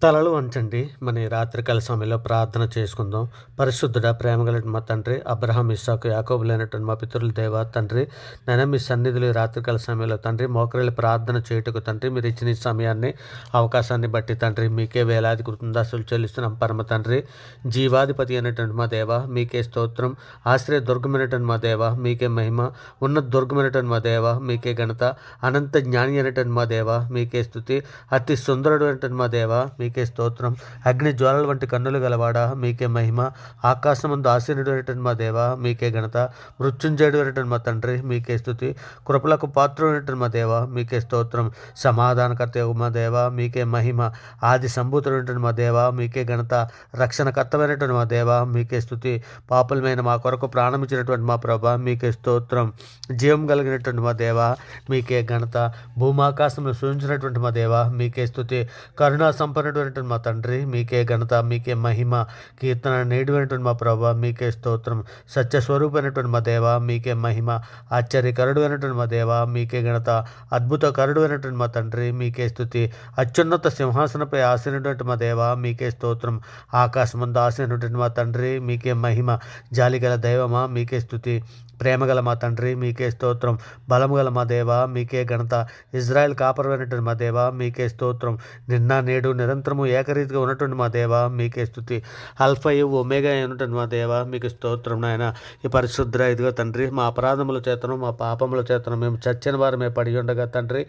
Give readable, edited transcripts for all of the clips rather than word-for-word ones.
తలలు వంచండి. మన ఈ రాత్రికాల సమయంలో ప్రార్థన చేసుకుందాం. పరిశుద్ధుడా, ప్రేమగలటి మా తండ్రి, అబ్రహాం, ఇస్సాకు, యాకోబులైనటువంటి మా పితరుల దేవ తండ్రి, నాయన మీ సన్నిధిలో ఈ రాత్రికాల సమయంలో తండ్రి మోకరిల్లి ప్రార్థన చేయుటకు తండ్రి మీరు ఇచ్చిన ఈ సమయాన్ని, అవకాశాన్ని బట్టి తండ్రి మీకే వేలాది కృతజ్ఞతాస్తులు చెల్లిస్తున్నాం. పరమ తండ్రి, జీవాధిపతి అయినటువంటి మా దేవ మీకే స్తోత్రం. ఆశ్రయ దుర్గమైనటువంటి మా దేవ మీకే మహిమ. ఉన్నత దుర్గమైనటువంటి మా దేవ మీకే ఘనత. అనంత జ్ఞాని అయినటువంటి మా దేవ మీకే స్తుతి. అతి సుందరుడు అయినటువంటి మా దేవ మీకే స్తోత్రం. అగ్ని జ్వాలల వంటి కన్నులు గలవాడా మీకే మహిమ. ఆకాశమందు ఆసీనుడైనటువంటి మా దేవ మీకే ఘనత. మృత్యుంజయుడు అయినటువంటి మా తండ్రి మీకే స్తుతి. కృపలకు పాత్రుడైనటువంటి మా దేవ మీకే స్తోత్రం. సమాధానకర్త మా దేవ మీకే మహిమ. ఆది సంభూతుడైనటువంటి మా దేవ మీకే ఘనత. రక్షణకర్తమైనటువంటి మా దేవ మీకే స్తుతి. పాపులమైన మా కొరకు ప్రాణమిచ్చినటువంటి మా ప్రభ మీకే స్తోత్రం. జీవం కలిగినటువంటి మా దేవ మీకే ఘనత. భూమాకాశంలో సూచించినటువంటి మా దేవ మీకే స్తుతి. కరుణా సంపన్నుడైనటువంటి మా తండ్రి మీకే ఘనత, మీకే మహిమ. కీర్తన నేడువైనటువంటి మా ప్రభా మీకే స్తోత్రం. సత్యస్వరూపమైనటువంటి మా దేవ మీకే మహిమ. ఆశ్చర్యకరుడు అయినటువంటి మా దేవ మీకే ఘనత. అద్భుతకరుడు అయినటువంటి మా తండ్రి మీకే స్తుతి. అత్యున్నత సింహాసనపై ఆసీనుడైనటువంటి మా దేవ మీకే స్తోత్రం. ఆకాశమందు ఆసీనుడైనటువంటి మా తండ్రి మీకే మహిమ. జాలిగల దైవమా మీకే స్తుతి. ప్రేమగల మా తండ్రి మీకే స్తోత్రం. బలము గల మా దేవ మీకే ఘనత. ఇజ్రాయెల్ కాపరమైనటువంటి మా దేవ మీకే స్తోత్రం. నిన్న నేడు నిరంతరము ఏకరీతిగా ఉన్నటువంటి మా దేవ మీకే స్తుతి. అల్ఫయు ఒమేగా అయినటువంటి మా దేవ మీకు స్తోత్రం. నాయన ఈ పరిశుద్ధ ఇదిగో తండ్రి, మా అపరాధముల చేతను మా పాపముల చేతను మేము చచ్చిన వారమే పడి ఉండగా తండ్రి,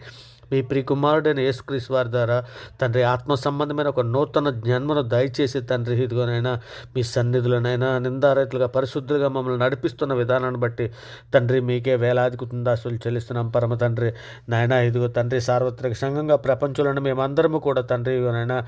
మీ ప్రియకుమారుడైన యేసుక్రీస్తు వారి ద్వారా తండ్రి ఆత్మ సంబంధమైన ఒక నూతన జన్మను దయచేసి తండ్రి ఇదిగోనైనా మీ సన్నిధులనైనా నిందారైతులుగా పరిశుద్ధులుగా మమ్మల్ని నడిపిస్తున్న విధానాన్ని బట్టి తండ్రి మీకే వేలాది కృతజ్ఞతాస్తులు చెల్లిస్తున్నాం. పరమ తండ్రి నాయన ఇదిగో తండ్రి సార్వత్రిక సంఘంగా ప్రపంచంలోనే మేమందరము కూడా తండ్రి ఇదిగోనైనా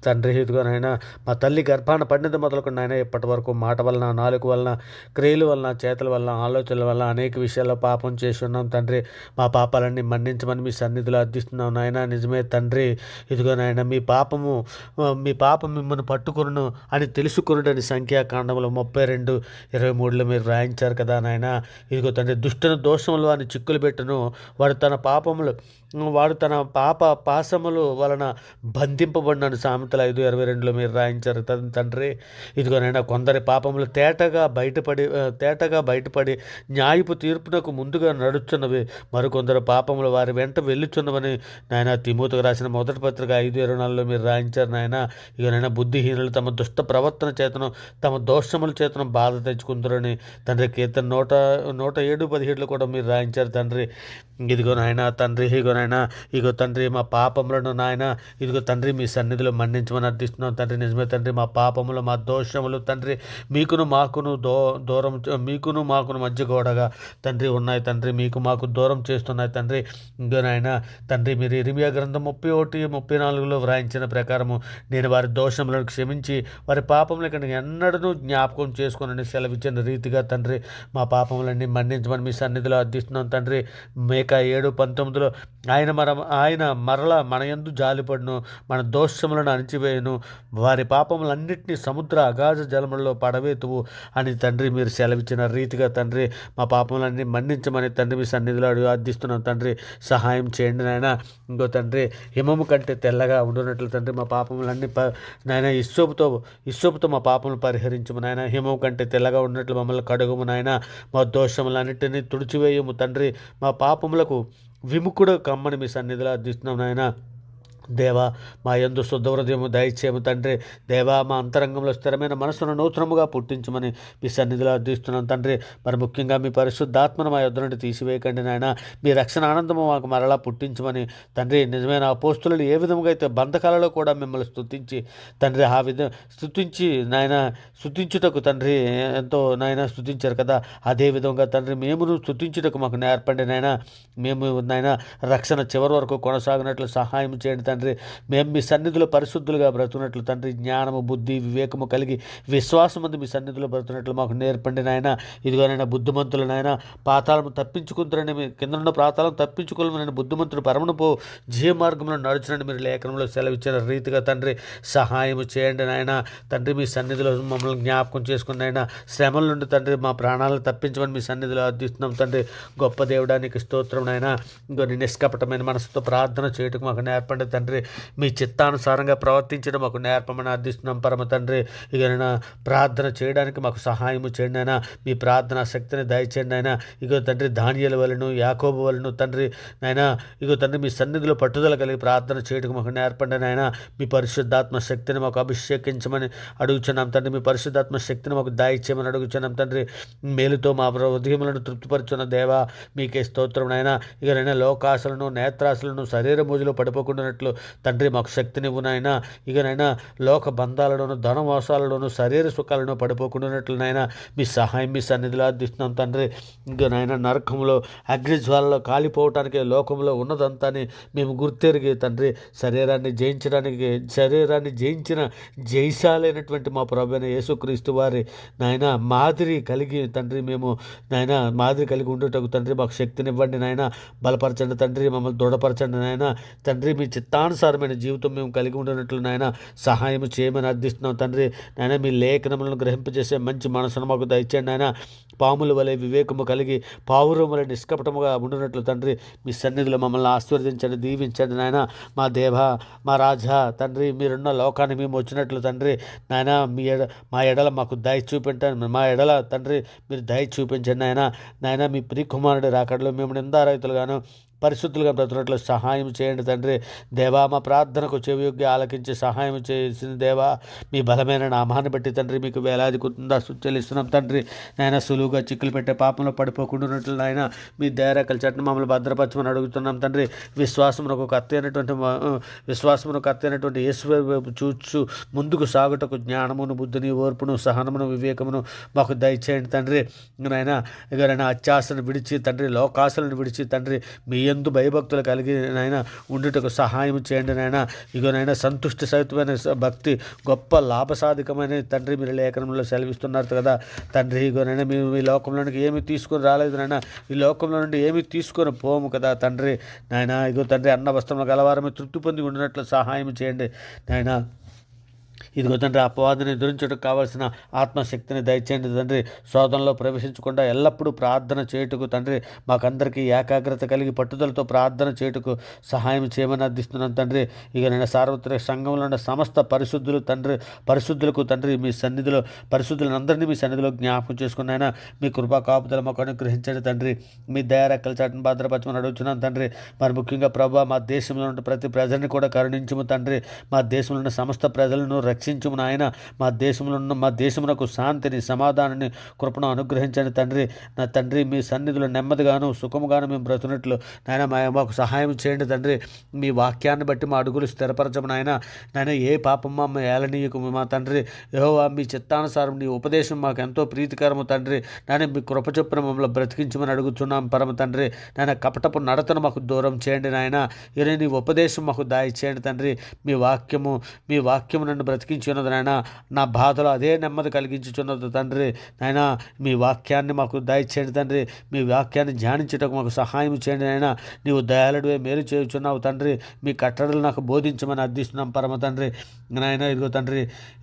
తండ్రి ఇదిగోనైనా మా తల్లి గర్భాన పడినది మొదలుకొని నాయన ఇప్పటి వరకు మాట వలన, నాలుక వలన, క్రియల వలన, చేతుల వలన, ఆలోచనల వలన అనేక విషయాల్లో పాపం చేసి ఉన్నాం తండ్రి. మా పాపాలన్నీ మన్నించమని మీ సన్నిధిలో అర్థిస్తున్నాం నాయన. నిజమే తండ్రి, ఇదిగో నాయన మీ పాపం మిమ్మల్ని పట్టుకును అని తెలుసుకునుడని సంఖ్యాకాండంలో 32:23 మీరు రాయించారు కదా నాయన. ఇదిగో తండ్రి, దుష్టుని దోషములు అని చిక్కులు పెట్టును, వాడు తన పాప పాశములు వలన బంధింపబడినాడు సామెతలు 5:22 మీరు రాయించారు తండ్రి. ఇదిగోనైనా కొందరి పాపములు తేటగా బయటపడి న్యాయపు తీర్పునకు ముందుగా నడుచున్నవి, మరికొందరు పాపములు వారి వెంట వెళ్ళుచున్నవని నాయన తిమోతికి రాసిన మొదటి పత్రిక 5:24 మీరు రాయించారు నాయన. ఇకనైనా బుద్ధిహీనులు తమ దుష్ట ప్రవర్తన చేతను తమ దోషముల చేతను బాధ తెచ్చుకుందరని తండ్రి కీర్తన 107:17 కూడా మీరు రాయించారు తండ్రి. ఇదిగో నాయన తండ్రి, ఇగో తండ్రి మా పాపములను నాయన ఇదిగో తండ్రి మీ సన్నిధిలో మన్నించమని అర్థిస్తున్నాం తండ్రి. నిజమే తండ్రి, మా పాపములు మా దోషములు తండ్రి మీకును మాకును మధ్య గోడగా తండ్రి ఉన్నాయి తండ్రి. మీకు మాకు దూరం చేస్తున్నాయి తండ్రి. ఇంకో నాయన తండ్రి, మీరు ఇర్మియా గ్రంథం 31:34 వ్రాయించిన ప్రకారము నేను వారి దోషములను క్షమించి వారి పాపముల కంటే ఎన్నడూ జ్ఞాపకం చేసుకుని సెలవిచ్చిన రీతిగా తండ్రి మా పాపములన్నీ మన్నించమని మీ సన్నిధిలో అర్థిస్తున్నాం తండ్రి. మేకా 7:19 ఆయన మరలా మన యందు జాలిపడును, మన దోషములను అణిచివేయును, వారి పాపములన్నింటినీ సముద్ర అగాధ జలములలో పడవేతువు అని తండ్రి మీరు సెలవిచ్చిన రీతిగా తండ్రి మా పాపములన్నీ మన్నించమని తండ్రి మీ సన్నిధిలో అర్థిస్తున్నాం తండ్రి. సహాయం చేయండి నాయన. ఇంకో తండ్రి, హిమము కంటే తెల్లగా ఉండునట్లు తండ్రి మా పాపములన్నీ నాయన ఇస్సోపుతో మా పాపములు పరిహరించము నాయన. హిమము కంటే తెల్లగా ఉన్నట్లు మమ్మల్ని కడుగుము నాయన. మా దోషములన్నింటినీ తుడిచివేయము తండ్రి. మా పాపములకు విముఖుడు కమ్మని మీ సన్నిధిలో అర్థిస్తున్నాం నాయన. దేవా, మా యందు శుద్ధ హృదయము దయచేయము తండ్రి. దేవా, మా అంతరంగంలో స్థిరమైన మనసును నూతనముగా పుట్టించమని మీ సన్నిధిలో అర్థిస్తున్నాం తండ్రి. మరి ముఖ్యంగా మీ పరిశుద్ధాత్మను మా యొద్ద నుండి తీసివేయకండి నాయన. మీ రక్షణ ఆనందము మాకు మరలా పుట్టించమని తండ్రి. నిజమైన అపోస్తులు ఏ విధంగా అయితే బంధకాలలో కూడా మిమ్మల్ని స్తుతించి తండ్రి స్తుతించుటకు తండ్రి ఎంతో నాయన స్తుతించారు కదా, అదే విధంగా తండ్రి మేమును స్తుతించుటకు మాకు నేర్పండి నాయన. మేము నాయన రక్షణ చివరి వరకు కొనసాగినట్లు సహాయం చేయండి తండ్రి. మేము మీ సన్నిధిలో పరిశుద్ధులుగా బ్రతుకున్నట్లు తండ్రి, జ్ఞానము, బుద్ధి, వివేకము కలిగి విశ్వాసమందు మీ సన్నిధిలో బ్రతుకున్నట్లు మాకు నేర్పండి నాయన. ఇదిగోనైనా బుద్ధిమంతులు నాయన పాతాళము తప్పించుకుంటారని, కిందనున్న పాతాళం తప్పించుకోవాలని బుద్ధిమంతుడు పరమును జీవ మార్గంలో నడుచునని మీరు లేఖనంలో సెలవిచ్చిన రీతిగా తండ్రి సహాయము చేయండి నాయన. తండ్రి మీ సన్నిధిలో మమ్మల్ని జ్ఞాపకం చేసుకుని నాయన, శ్రమల నుండి తండ్రి మా ప్రాణాలను తప్పించమని మీ సన్నిధిలో అర్థిస్తున్నాం తండ్రి. గొప్ప దేవుడానికి స్తోత్రం నాయన. ఇంకొని నిష్కపటమైన మనసుతో ప్రార్థన చేయటకు మాకు నేర్పండి తండ్రి. తండ్రి మీ చిత్తానుసారంగా ప్రవర్తించడం మాకు నేర్పమని అర్థిస్తున్నాం పరమ తండ్రి. ఇక నైనా ప్రార్థన చేయడానికి మాకు సహాయము చేయండి అయినా, మీ ప్రార్థనా శక్తిని దయచేయండి అయినా. ఇగో తండ్రి దానియేలు వలెను యాకోబు వలెను తండ్రి నైనా, ఇగో తండ్రి మీ సన్నిధిలో పట్టుదల కలిగి ప్రార్థన చేయడానికి మాకు నేర్పండి నాయన. మీ పరిశుద్ధాత్మ శక్తిని మాకు అభిషేకించమని అడుగుచున్నాం తండ్రి. మీ పరిశుద్ధాత్మ శక్తిని మాకు దయచేయమని అడుగుచున్నాం తండ్రి. మేలుతో మా హృదయములను తృప్తిపరుచున్న దేవా మీకే స్తోత్రం నాయన. ఇక నైనా లోకాశలను నేత్రాశలను శరీర మోజులో పడిపోకుండానట్లు తండ్రి మాకు శక్తినివ్వు నాయన. ఇక నైనా లోక బంధాలలోను ధనమోసాలలోను శరీర సుఖాలను పడిపోకుండానట్లు నాయన మీ సహాయం మీ సన్నిధిలో అర్థిస్తున్నాం తండ్రి. ఇక నాయన నరకంలో అగ్నిజ్వాలలో కాలిపోవటానికి లోకంలో ఉన్నదంతాని మేము గుర్తెరిగి తండ్రి శరీరాన్ని జయించిన జైశాలైనటువంటి మా ప్రభువైన యేసుక్రీస్తు వారి నాయన మాదిరి కలిగి తండ్రి మేము నాయన మాదిరి కలిగి ఉండేటకు తండ్రి మాకు శక్తినివ్వండి నాయన. బలపరచండి తండ్రి, మమ్మల్ని దృఢపరచండి నాయన. తండ్రి మీ చిత్తానుసారమైన జీవితం మేము కలిగి ఉండనట్లు నాయన సహాయం చేయమని అర్థిస్తున్నాం తండ్రి. నాయన మీ లేఖనములను గ్రహింపజేసే మంచి మనసును మాకు దయచేయండి నాయన. పాముల వలె వివేకము కలిగి పావురం వలె నిష్కపటముగా ఉండినట్లు తండ్రి మీ సన్నిధిలో మమ్మల్ని ఆశీర్వదించండి, దీవించండి నాయన. మా దేవ మా రాజా తండ్రి మీరున్న లోకాన్ని మేము వచ్చినట్లు తండ్రి నాయన మా ఎడల మాకు దయ చూపించండి. మా ఎడల తండ్రి మీరు దయ చూపించండి నాయన. మీ ప్రియకుమారుడి రాకడలో మేము నిందారహితులుగాను పరిశుద్ధులుగా బ్రతుకున్నట్లు సహాయం చేయండి తండ్రి. దేవా మా ప్రార్థనకు చెవియొగ్గి ఆలకించి సహాయం చేసిన దేవా మీ బలమైన నామాన్ని బట్టి తండ్రి మీకు వేలాది కుందా చెల్లిస్తున్నాం తండ్రి. నాయన సులువుగా చిక్కులు పెట్టే పాపంలో పడిపోకుండా నాయన మీ దయారేఖల చట్టం మమ్మల్ని భద్రపరచమని అడుగుతున్నాం తండ్రి. విశ్వాసమునకు కత్తైనటువంటి యేసు వైపు చూచు ముందుకు సాగుటకు జ్ఞానమును బుద్ధిని ఓర్పును సహనమును వివేకమును మాకు దయచేయండి తండ్రి. నాయన ఇక అత్యాశను విడిచి తండ్రి లోకాశలను విడిచి తండ్రి మీ యందు భయభక్తులు కలిగి నాయన ఉండుటకు సహాయం చేయండి నాయన. ఇగోనైనా సంతుష్టి సహితమైన భక్తి గొప్ప లాభసాధికమైన తండ్రి మీరు లేఖనంలో సెలవిస్తున్నారు కదా తండ్రి. ఇగోనైనా మేము ఈ లోకంలోనికి ఏమి తీసుకొని రాలేదు నాయన, ఈ లోకంలో నుండి ఏమి తీసుకొని పోము కదా తండ్రి నాయన. ఇగో తండ్రి అన్న వస్త్రములు గలవారమే తృప్తి పొంది ఉండినట్లు సహాయం చేయండి నాయన. ఇదిగో తండ్రి అపవాదిని ఎదురించడానికి కావాల్సిన ఆత్మశక్తిని దయచేయండి తండ్రి. శోధనలో ప్రవేశించకుండా ఎల్లప్పుడూ ప్రార్థన చేయుటకు తండ్రి మాకందరికీ ఏకాగ్రత కలిగి పట్టుదలతో ప్రార్థన చేయుటకు సహాయం చేయమని అర్థిస్తున్నాను తండ్రి. ఇక నేను సార్వత్రిక సంఘంలో ఉన్న సమస్త పరిశుద్ధులకు తండ్రి మీ సన్నిధిలో పరిశుద్ధులందరినీ మీ సన్నిధిలో జ్ఞాపకం చేసుకున్నాయినా మీ కృపా కాపుదల మాకు అనుగ్రహించండి తండ్రి. మీ దయారెక్కల చాటును భద్రపరచమని అడుగుతున్నాను తండ్రి. మరి ముఖ్యంగా ప్రభా మా దేశంలో ఉన్న ప్రతి ప్రజల్ని కూడా కరుణించము తండ్రి. మా దేశంలో ఉన్న సమస్త ప్రజలను రక్షించుము నాయన. మా దేశమునకు శాంతిని సమాధానాన్ని కృపను అనుగ్రహించండి తండ్రి. నా తండ్రి మీ సన్నిధిలో నెమ్మదిగాను సుఖముగాను మేము బ్రతుకున్నట్లు నాయన మాకు సహాయం చేయండి తండ్రి. మీ వాక్యాన్ని బట్టి మా అడుగులు స్థిరపరచము నాయన. ఏ పాపం మా ఏలనీయకు మా తండ్రి. యెహోవా మీ చిత్తానుసారం నీ ఉపదేశం మాకు ఎంతో ప్రీతికరము తండ్రి. మీ కృప చొప్పున మమ్మల్ని బ్రతికించమని అడుగుతున్నాం పరమ తండ్రి. కపటపు నడతను మాకు దూరం చేయండి నాయన. నీ ఉపదేశం మాకు దయచేయండి తండ్రి. మీ వాక్యము నన్ను బ్రతికించున్నది నాయన. నా బాధలో అదే నెమ్మది కలిగించుచున్నది తండ్రి నాయన. మీ వాక్యాన్ని మాకు దయచేయండి తండ్రి. మీ వాక్యాన్ని ధ్యానించటకు మాకు సహాయం చేయండి నాయన. నీవు దయాళుడివే మేలు చేయుచున్నావు తండ్రి. మీ కట్టడలు నాకు బోధించమని అర్థిస్తున్నాం పరమ తండ్రి నాయన.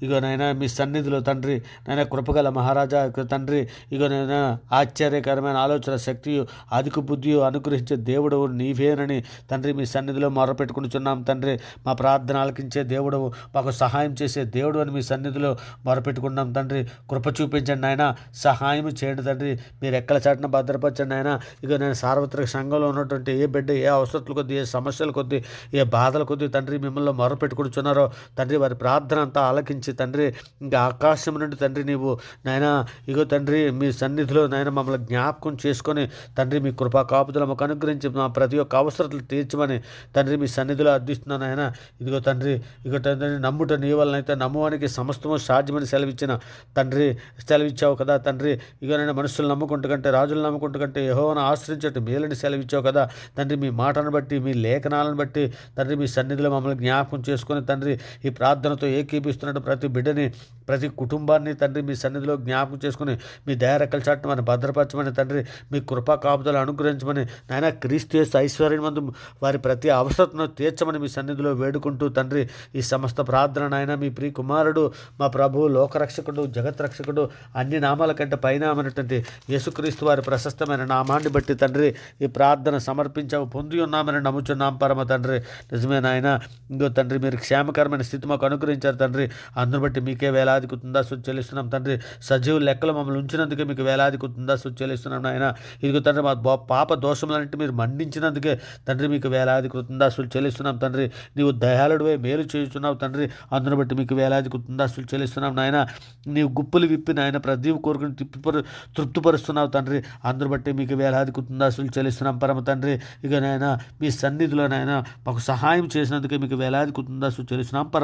ఇగో నాయన మీ సన్నిధిలో తండ్రి నాయన కృపగల మహారాజా తండ్రి. ఇగో నాయన ఆశ్చర్యకరమైన ఆలోచన శక్తియు అధిక బుద్ధియు అనుగ్రహించే దేవుడు నీవేనని తండ్రి మీ సన్నిధిలో మొరపెట్టుకుంటున్నాం తండ్రి. మా ప్రార్థన ఆలకించే దేవుడు, మాకు సహాయం చేసే దేవుడు అని మీ సన్నిధిలో మొరపెట్టుకున్నాం తండ్రి. కృప చూపించండి నాయన. సహాయం చేయండి తండ్రి. మీరు ఎక్కల చాటున భద్రపరచండి నాయన. ఇక నేను సార్వత్రిక సంఘంలో ఉన్నటువంటి ఏ బిడ్డ ఏ అవసరాల కొద్దీ ఏ సమస్యల కొద్దీ ఏ బాధల కొద్దీ తండ్రి మిమ్మల్ని మొరపెట్టుకుంటున్నారో తండ్రి వారి ప్రార్థన అంతా ఆలకించి తండ్రి ఇంకా ఆకాశం నుండి తండ్రి నీవు నాయన ఇగో తండ్రి మీ సన్నిధిలో నాయన మమ్మల్ని జ్ఞాపకం చేసుకొని తండ్రి మీ కృపా కాపుదల మాకు అనుగ్రహించి మా ప్రతి ఒక్క అవసరాలు తీర్చమని తండ్రి మీ సన్నిధిలో అర్థిస్తున్నాను ఆయన. ఇదిగో తండ్రి నమ్ముట నీ వలన అయితే నమ్మువానికి సమస్తము సాధ్యమని సెలవిచ్చావు కదా తండ్రి. ఇగోనైనా మనుషులు నమ్ముకుంటు కంటే రాజులు నమ్ముకుంటు కంటే యెహోవాను ఆశ్రయించట్టు మేలని సెలవిచ్చావు కదా తండ్రి. మీ మాటను బట్టి మీ లేఖనాలను బట్టి తండ్రి మీ సన్నిధిలో మమ్మల్ని జ్ఞాపకం చేసుకొని తండ్రి ఈ ప్రార్థనతో ఏకీపిస్తున్నట్టు ప్రతి బిడ్డని ప్రతి కుటుంబాన్ని తండ్రి మీ సన్నిధిలో జ్ఞాపకం చేసుకుని మీ దయారెక్కల చాటున వారిని భద్రపరచమని తండ్రి, మీ కృపా కాపుదలు అనుగ్రహించమని నాయన, క్రీస్తు యేసు ఐశ్వర్యమందు వారి ప్రతి అవసరతను తీర్చమని మీ సన్నిధిలో వేడుకుంటూ తండ్రి, ఈ సమస్త ప్రార్థన నాయన మీ ప్రియ కుమారుడు, మా ప్రభువు, లోకరక్షకుడు, జగత్ రక్షకుడు, అన్ని నామాల కంటే పైనామైనటువంటి యేసుక్రీస్తు వారి ప్రశస్తమైన నామాన్ని బట్టి తండ్రి ఈ ప్రార్థన సమర్పించాము, పొంది ఉన్నామని నమ్ముచున్నాం పరమ తండ్రి. నిజమే నాయన, ఇంకో తండ్రి మీరు క్షేమకరమైన స్థితి మాకు అనుగ్రహించారు తండ్రి, అందును బట్టి మీకే వేలాది కుందాసు చెల్లిస్తున్నాం తండ్రి. సజీవ లెక్కలు మమ్మల్ని ఉంచినందుకే మీకు వేలాది కుందాసు చెల్లిస్తున్నాం నాయన. ఇదిగో తండ్రి, మా పాప దోషములంటే మీరు మండించినందుకే తండ్రి మీకు వేలాది కృతందాసులు చెల్లిస్తున్నాం తండ్రి. నీవు దయాళుడివే మేలు చేస్తున్నావు తండ్రి, అందును బట్టి మీకు వేలాది కృతందాసులు చెల్లిస్తున్నాం నాయన. నీవు గుప్పులు విప్పి నాయన ప్రతి కోరికను తృప్తిపరుస్తున్నావు తండ్రి, అందును బట్టి మీకు వేలాది కృతందాసులు చెల్లిస్తున్నాం పరమ తండ్రి. ఇక నాయన మీ సన్నిధిలో నాయన మాకు సహాయం చేసినందుకే మీకు వేలాది కృతందాసులు చెల్లిస్తున్నాం పరమ